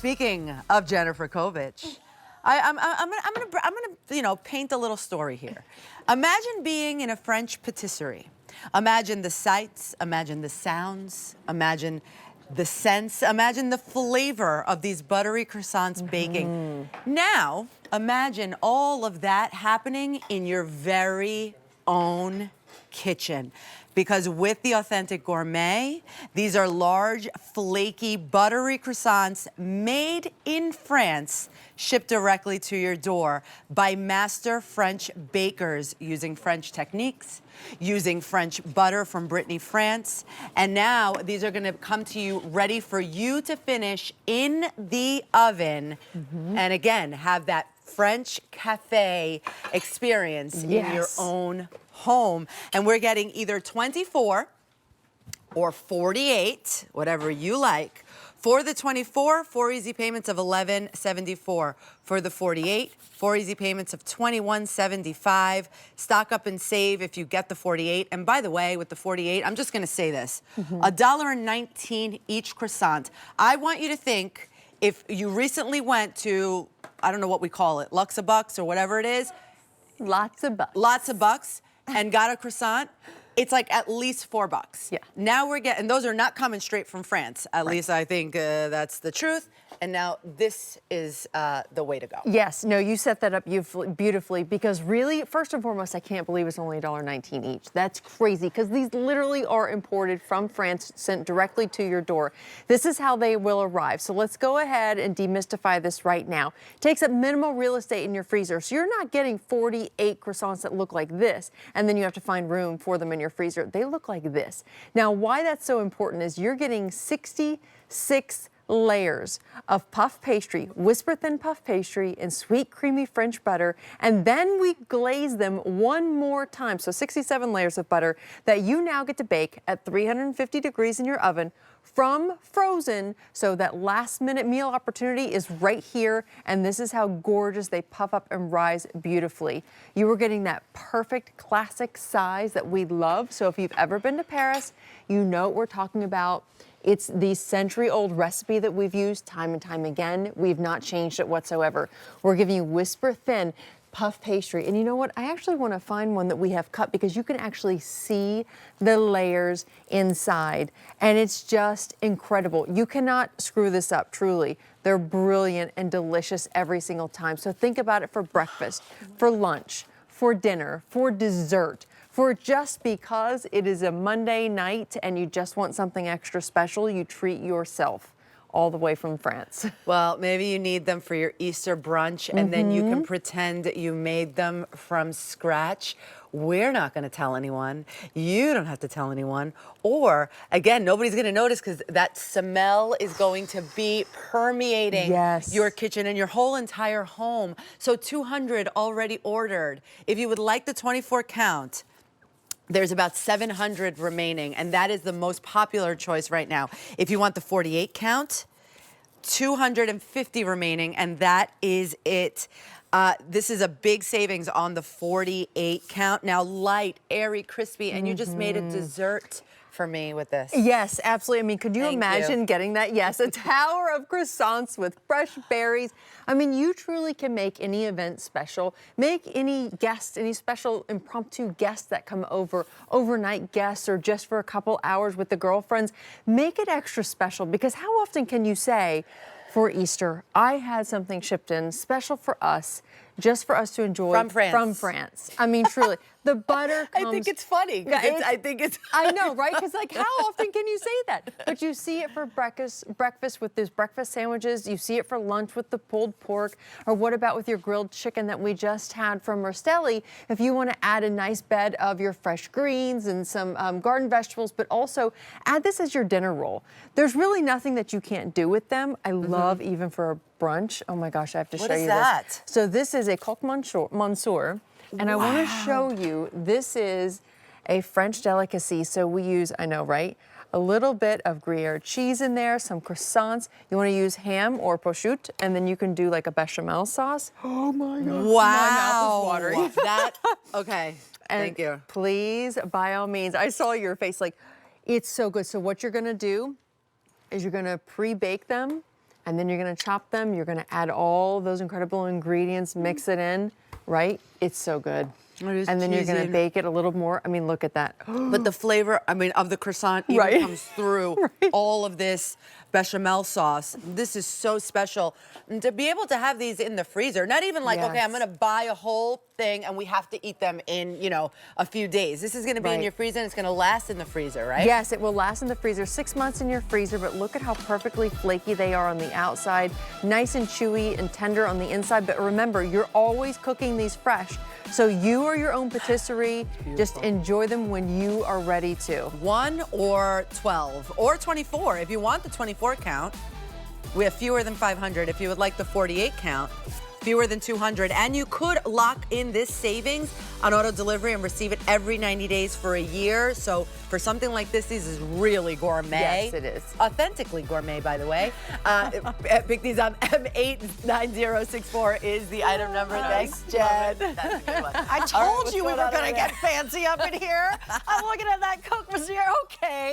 speaking of Jennifer Kovich, I'm gonna paint a little story here. Imagine being in a French patisserie. Imagine the sights, imagine the sounds, imagine the scents, imagine the flavor of these buttery croissants baking. Now, imagine all of that happening in your very own kitchen. Because with the Authentic Gourmet, these are large, flaky, buttery croissants made in France, shipped directly to your door by master French bakers using French techniques, using French butter from Brittany, France. And now these are gonna come to you ready for you to finish in the oven. And again, have that French cafe experience in your own home. And we're getting either 24 or 48, whatever you like. For the 24, 4 easy payments of $11.74. For the 48, 4 easy payments of $21.75. Stock up and save if you get the 48. And by the way, with the 48, I'm just gonna say this, $1.19 each croissant. I want you to think, if you recently went to, I don't know what we call it, Luxabucks or whatever it is. Lots of bucks. Lots of bucks, and got a croissant, it's like at least $4. Yeah. Now we're getting, those are not coming straight from France. At least I think that's the truth. And now this is the way to go. Yes, no, you set that up beautifully because really, first and foremost, I can't believe it's only $1.19 each. That's crazy because these literally are imported from France, sent directly to your door. This is how they will arrive. So let's go ahead and demystify this right now. It takes up minimal real estate in your freezer. So you're not getting 48 croissants that look like this, and then you have to find room for them in your freezer. They look like this. Now, why that's so important is you're getting 66 layers of puff pastry, whisper thin puff pastry and sweet creamy French butter, and then we glaze them one more time. So 67 layers of butter that you now get to bake at 350 degrees in your oven from frozen, so that last minute meal opportunity is right here, and this is how gorgeous they puff up and rise beautifully. You are getting that perfect classic size that we love. So if you've ever been to Paris, you know what we're talking about. It's the century-old recipe that we've used time and time again. We've not changed it whatsoever. We're giving you whisper thin puff pastry. And you know what? I actually want to find one that we have cut because you can actually see the layers inside. And it's just incredible. You cannot screw this up, truly. They're brilliant and delicious every single time. So think about it for breakfast, for lunch, for dinner, for dessert. For just because it is a Monday night and you just want something extra special, you treat yourself all the way from France. Well, maybe you need them for your Easter brunch, and then you can pretend you made them from scratch. We're not gonna tell anyone. You don't have to tell anyone. Or, again, nobody's gonna notice because that smell is going to be permeating your kitchen and your whole entire home. So 200 already ordered. If you would like the 24 count, there's about 700 remaining, and that is the most popular choice right now. If you want the 48 count, 250 remaining, and that is it. This is a big savings on the 48 count. Now light, airy, crispy, and you just made a dessert for me with this. Yes, absolutely. I mean, could you imagine getting that? Yes, a tower of croissants with fresh berries. I mean, you truly can make any event special. Make any guest, any special impromptu guests that come over, overnight guests, or just for a couple hours with the girlfriends. Make it extra special, because how often can you say, for Easter, I had something shipped in special for us, just for us to enjoy from France. I mean, truly, the butter comes. I think it's funny. I think it's. I know, right? Because like, how often can you say that? But you see it for breakfast with these breakfast sandwiches. You see it for lunch with the pulled pork. Or what about with your grilled chicken that we just had from Rostelli? If you want to add a nice bed of your fresh greens and some garden vegetables, but also add this as your dinner roll. There's really nothing that you can't do with them. I love even for a brunch. Oh my gosh, I have to show you this. What is that? So this is a coq monsieur, and I want to show you, this is a French delicacy. So we use, I know, right? A little bit of Gruyere cheese in there, some croissants. You want to use ham or prosciutto, and then you can do like a bechamel sauce. Oh my God. Wow. My mouth is watering. Okay, thank you. Please, by all means, I saw your face like, it's so good. So what you're going to do is you're going to pre-bake them and then you're gonna chop them. You're gonna add all those incredible ingredients, mix it in, right? It's so good. It is and then you're gonna cheesy. bake it a little more. I mean, look at that. But the flavor, I mean, of the croissant even Right. comes through all of this bechamel sauce. This is so special. And to be able to have these in the freezer, not even like, okay, I'm Yes. gonna buy a whole thing and we have to eat them in, you know, a few days. This is gonna be in Right. your freezer and it's gonna last in the freezer, right? Yes, it will last in the freezer 6 months in your freezer, but look at how perfectly flaky they are on the outside, nice and chewy and tender on the inside. But remember, you're always cooking these fresh. So you are your own patisserie. Just enjoy them when you are ready to. 1 or 12 or 24. If you want the 24 count, we have fewer than 500. If you would like the 48 count, fewer than 200. And you could lock in this savings on auto delivery and receive it every 90 days for a year. So for something like this is really gourmet. Yes, it is. Authentically gourmet, by the way. Pick these up. M89064 is the item number. Thanks, Jen. That's a good one. I All right, told what's you we going were on going to over there? get fancy up in here. I'm looking at that Coke Mazir. Okay.